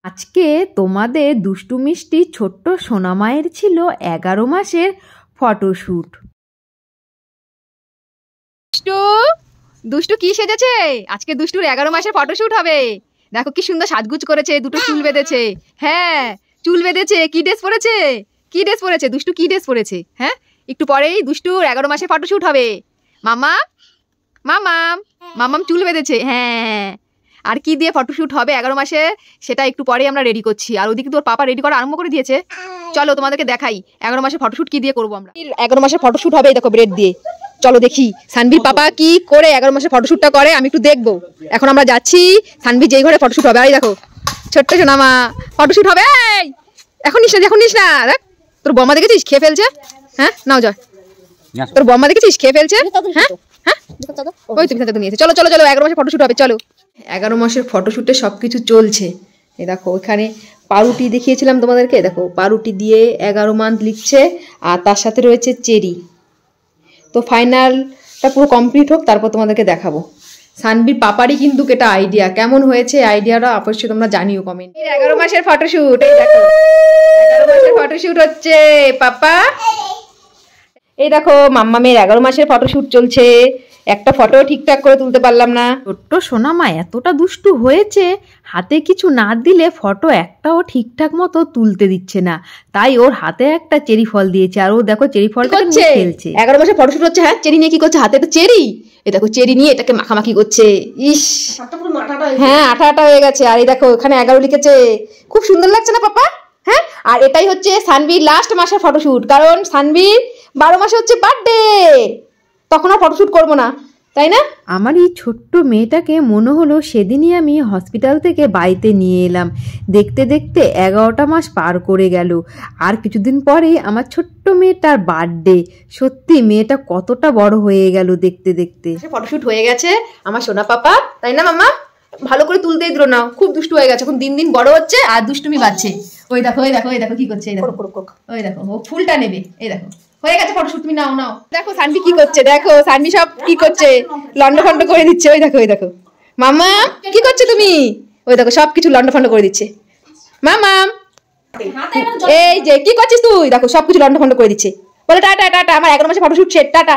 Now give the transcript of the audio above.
আজকে তোমাদের দুষ্টু মিষ্টি ছোট্ট সোনামায়ের ছিল 11 মাসের ফটোশ্যুট। দুষ্টু দুষ্টু কি সেজেছে? আজকে দুষ্টুর 11 মাসের ফটোশ্যুট হবে। দেখো কি সুন্দর সাজগুজ করেছে, দুটো চুল বেঁধেছে। হ্যাঁ চুল বেঁধেছে। কি ড্রেস পরেছে? কি ড্রেস পরেছে দুষ্টু? কি ড্রেস পরেছে? হ্যাঁ একটু পরেই দুষ্টুর 11 মাসের ফটোশ্যুট হবে। মামা মামাম মামাম চুল বেঁধেছে। হ্যাঁ আর কি দিয়ে ফটোশ্যুট হবে 11 মাসে সেটা একটু পরেই আমরা রেডি করছি। আর ওদিকে তোর পাপা রেডি করা আরম্ভ করে দিয়েছে। চলো তোমাদেরকে দেখাই 11 মাসের ফটোশ্যুট কি দিয়ে করবো আমরা। 11 মাসের ফটোশ্যুট হবে, এই দেখো ব্রেড দিয়ে। চলো দেখি সানভির পাপা কি করে 11 মাসের ফটোশ্যুটটা করে, আমি একটু দেখবো। এখন আমরা যাচ্ছি সানভি যেই ঘরে ফটোশ্যুট হবে। আর দেখো ছোট্ট সোনামা ফটোশ্যুট হবে। এখন নিস না, এখন নিস না। দেখ তোর বম্মা দেখেছিস খেয়ে ফেলছে। হ্যাঁ নাও যা, তোর বম্মা দেখেছিস খেয়ে ফেলছে। হ্যাঁ হ্যাঁ ওই তুমি সাথে নিয়েছে। চলো চলো চলো 11 মাসের ফটোশ্যুট হবে। চলো 11 মাসের ফটোশ্যুটে সব কিছু চলছে। এই দেখো ওখানে পাউরুটি দেখিয়েছিলাম তোমাদেরকে, দেখো পাউরুটি দিয়ে 11 মান্থ লিখছে আর তার সাথে রয়েছে চেরি। তো ফাইনালটা পুরো কমপ্লিট হোক তারপর তোমাদেরকে দেখাবো। সানভির পাপারই কিন্তু এটা আইডিয়া, কেমন হয়েছে আইডিয়াটা অবশ্যই তোমরা জানিও কমেন্ট। 11 মাসের ফটোশ্যুট, এই দেখো 11 মাসের ফটোশ্যুট হচ্ছে পাপা। এই দেখো মাম্মামের 11 মাসের ফটোশ্যুট চলছে। একটা ফটো ঠিকঠাক করে তুলতে পারলাম না। ছোট্ট সোনামা এতটা দুষ্টু হয়েছে, হাতে কিছু না দিলে ফটো একটাও ঠিকঠাক মতো তুলতে দিচ্ছে না। তাই ওর হাতে একটা চেরি ফল দিয়েছে, আর ও দেখো চেরি ফলটা নিয়ে খেলছে। 11 মাসের ফটোশ্যুট হচ্ছে। হ্যাঁ চেরি নিয়ে কি করছে? হাতে একটা চেরি। এই দেখো চেরি নিয়ে এটাকে মাখামাখি করছে। ইস হ্যাঁ আঠা আঠা হয়ে গেছে। আর এই দেখো এখানে 11 লিখেছে। খুব সুন্দর লাগছে না পাপা? হ্যাঁ আর এটাই হচ্ছে সানভির লাস্ট মাসের ফটোশ্যুট, কারণ সানভির 12 মাসে হচ্ছে বার্থডে। তখন আর ফটোশ্যুট করবো না, তাই না? আমার এই ছোট্ট মেয়েটাকে মনে হলো সেদিনই আমি হসপিটাল থেকে বাড়িতে নিয়ে এলাম। দেখতে দেখতে 11টা মাস পার করে গেল, আর কিছুদিন পরেই আমার ছোট্ট মেয়েটার বার্থডে। সত্যি মেয়েটা কতটা বড় হয়ে গেল দেখতে দেখতে। ফটোশ্যুট হয়ে গেছে আমার সোনা পাপা, তাই না মামা? ভালো করে তুলতেই দিল না, খুব দুষ্টু হয়ে গেছে। এখন দিন দিন বড় হচ্ছে আর দুষ্টুমি বাড়ছে। ওই দেখো ওই দেখো ওই দেখো কি করছে। এই দেখো ওই দেখো ও ফুলটা নেবে। এই দেখো হয়ে গেছে ফটোশ্যুট, তুমি নাও নাও। দেখো সানভি কি করছে, দেখো সানভি সব কি করছে, লন্ডফন্ড করে দিচ্ছে। ওই দেখো ওই দেখো মামা কি করছে তুমি? ওই দেখো সব কিছু লন্ডফন্ড করে দিচ্ছে মামা। এই যে কি করছিস তুই? দেখো সব কিছু লন্ডফন্ড করে দিচ্ছে। বলে টাটা টাটা, আমার 11 মাসে ফটোশ্যুট সেট, টাটা।